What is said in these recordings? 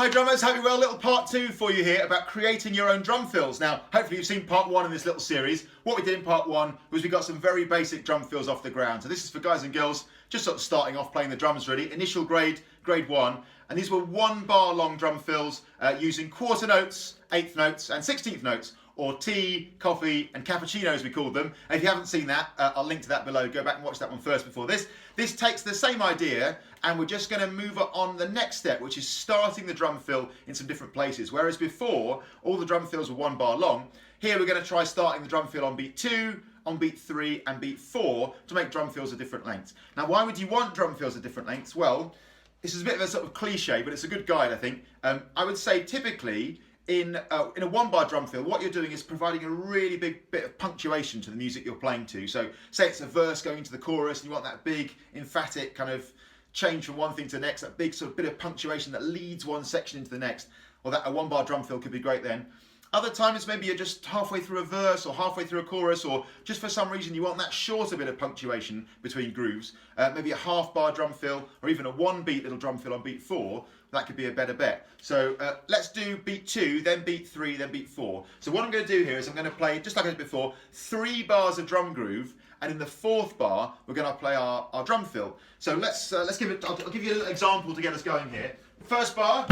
Hi drummers, hope you're well. Little part 2 for you here about creating your own drum fills. Now, hopefully you've seen part 1 in this little series. What we did in part 1 was we got some very basic drum fills off the ground. So this is for guys and girls just sort of starting off playing the drums really. Initial grade 1. And these were 1 bar long drum fills using quarter notes, 8th notes and 16th notes, or tea, coffee and cappuccino as we called them. And if you haven't seen that, I'll link to that below. Go back and watch that one first before this. This takes the same idea and we're just going to move on the next step, which is starting the drum fill in some different places. Whereas before, all the drum fills were 1 bar long. Here we're going to try starting the drum fill on beat 2, on beat 3 and beat 4 to make drum fills of different lengths. Now why would you want drum fills of different lengths? Well, this is a bit of a sort of cliche, but it's a good guide I think. I would say typically in a 1 bar drum fill, what you're doing is providing a really big bit of punctuation to the music you're playing to. So say it's a verse going into the chorus and you want that big emphatic kind of change from one thing to the next, that big sort of bit of punctuation that leads one section into the next. Or that a 1 bar drum fill could be great then. Other times maybe you're just halfway through a verse or halfway through a chorus, or just for some reason you want that shorter bit of punctuation between grooves. Maybe a half bar drum fill or even a 1 beat little drum fill on beat 4. That could be a better bet. So let's do beat 2, then beat 3, then beat 4. So what I'm going to do here is I'm going to play, just like I did before, 3 bars of drum groove, and in the 4th bar we're going to play our drum fill. So let's give it. I'll give you a little example to get us going here. First bar,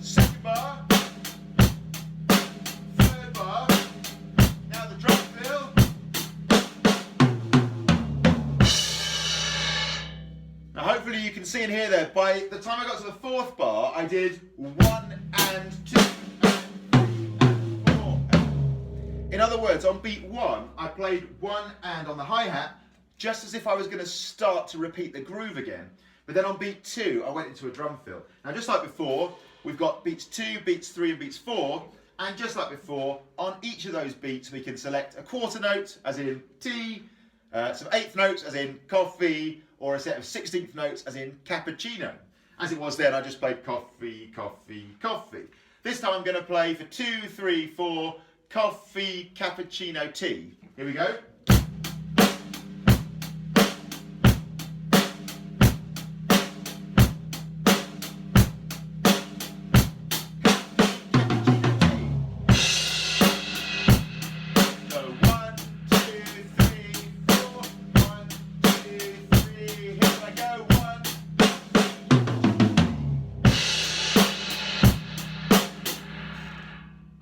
second bar, third bar. Now the drum fill. Now hopefully you can see and hear there, by the time I got to the 4th bar, I did 1 and 2 and 3 and 4. In other words, on beat 1, I played 1 and on the hi-hat, just as if I was going to start to repeat the groove again. But then on beat 2, I went into a drum fill. Now just like before, we've got beats 2, beats 3 and beats 4, and just like before, on each of those beats we can select a quarter note, as in tea, some 8th notes, as in coffee, or a set of 16th notes, as in cappuccino. As it was then, I just played coffee, coffee, coffee. This time I'm going to play for 2, 3, 4, coffee, cappuccino, tea. Here we go.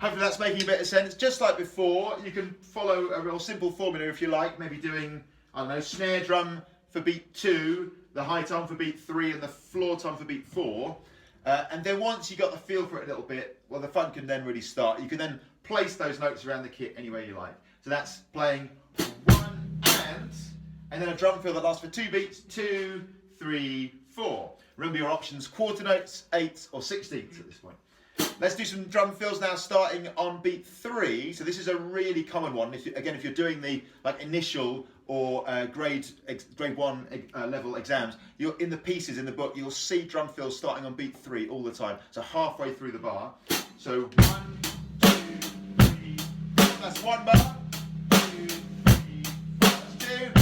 Hopefully that's making a bit of sense. Just like before, you can follow a real simple formula if you like, maybe doing, I don't know, snare drum for beat 2, the high tom for beat 3 and the floor tom for beat 4. And then once you got the feel for it a little bit, well the fun can then really start. You can then place those notes around the kit any way you like. So that's playing 1 and then a drum fill that lasts for 2 beats, 2, 3, 4. Remember your options, quarter notes, 8ths or 16ths at this point. Let's do some drum fills now, starting on beat 3. So this is a really common one. If you're doing the initial or grade 1 level exams, you're in the pieces in the book. You'll see drum fills starting on beat 3 all the time. So halfway through the bar. So 1, 2, 3, 4. That's 1 bar. 2, 3, 4. That's 2.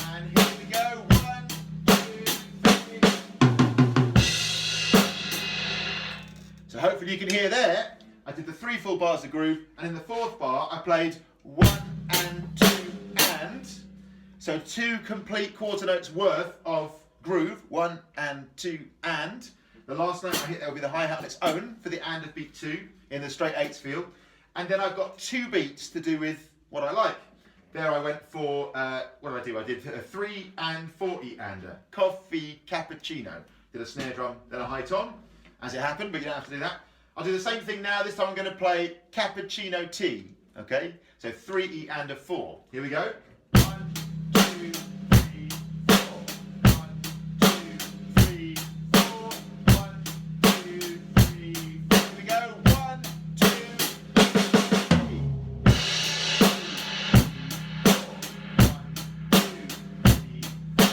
And here we go. 1, 2, 3. So hopefully you can hear there, I did the 3 full bars of groove, and in the 4th bar I played 1 and 2 and. So 2 complete quarter notes worth of groove, 1 and 2 and. The last note I hit there will be the hi-hat on its own for the and of beat 2 in the straight 8ths feel. And then I've got 2 beats to do with what I like. There I went for, what did I do? I did a 3 and 40-ander, coffee, cappuccino. Did a snare drum, then a high tom. As it happened, but you don't have to do that. I'll do the same thing now. This time I'm going to play cappuccino tea. Okay? So 3 and a 4. Here we go. 1, 2, 3, 4. 1, 2, 3, 4. 1, 2, 3, 4. Here we go. 1, 2, 3. 1, 2, 3, 4.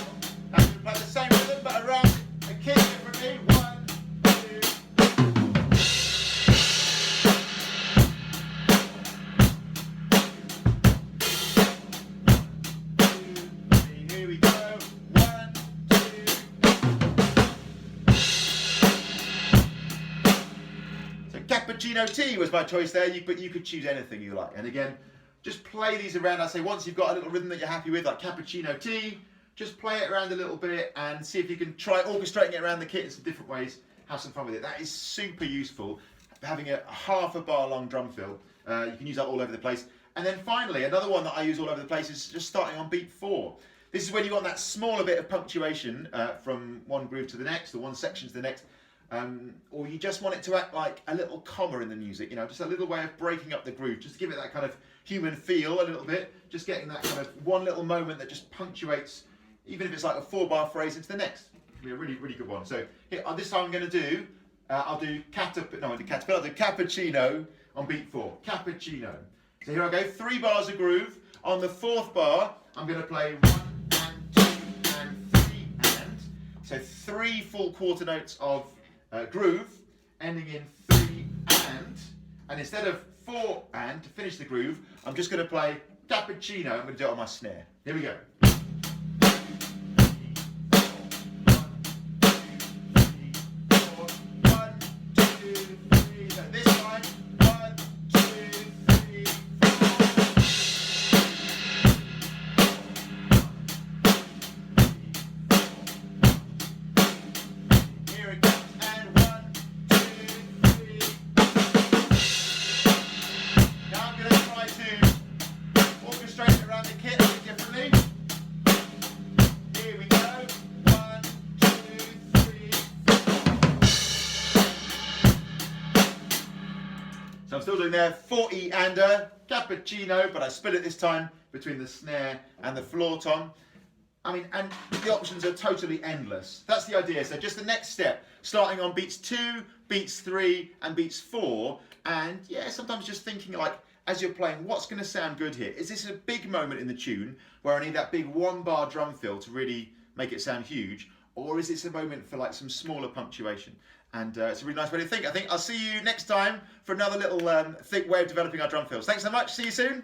I'm going to play the same rhythm, but around a kick differently. 1. Cappuccino T was my choice there, but you could choose anything you like. And again, just play these around. I say once you've got a little rhythm that you're happy with, like Cappuccino T, just play it around a little bit and see if you can try orchestrating it around the kit in some different ways. Have some fun with it. That is super useful. Having a half a bar long drum fill, you can use that all over the place. And then finally, another one that I use all over the place is just starting on beat 4. This is when you want that smaller bit of punctuation from one groove to the next, or one section to the next, or you just want it to act like a little comma in the music, you know, just a little way of breaking up the groove, just to give it that kind of human feel a little bit, just getting that kind of one little moment that just punctuates, even if it's like a 4-bar phrase into the next. It'll be a really, really good one. So here, this time I'm going to do, I'll do Cappuccino on beat 4. Cappuccino. So here I go, 3 bars of groove. On the 4th bar, I'm going to play 1 and 2 and 3 and. So 3 full quarter notes of groove, ending in 3 and instead of 4 and to finish the groove, I'm just going to play Cappuccino. I'm going to do it on my snare. Here we go. So I'm still doing there 40 and a Cappuccino, but I split it this time between the snare and the floor tom. I mean, and the options are totally endless. That's the idea. So just the next step, starting on beats 2, beats 3, and beats 4. And yeah, sometimes just thinking like, as you're playing, what's going to sound good here? Is this a big moment in the tune where I need that big 1-bar drum fill to really make it sound huge? Or is this a moment for like some smaller punctuation? And it's a really nice way to think. I think I'll see you next time for another little thick way of developing our drum fills. Thanks so much. See you soon.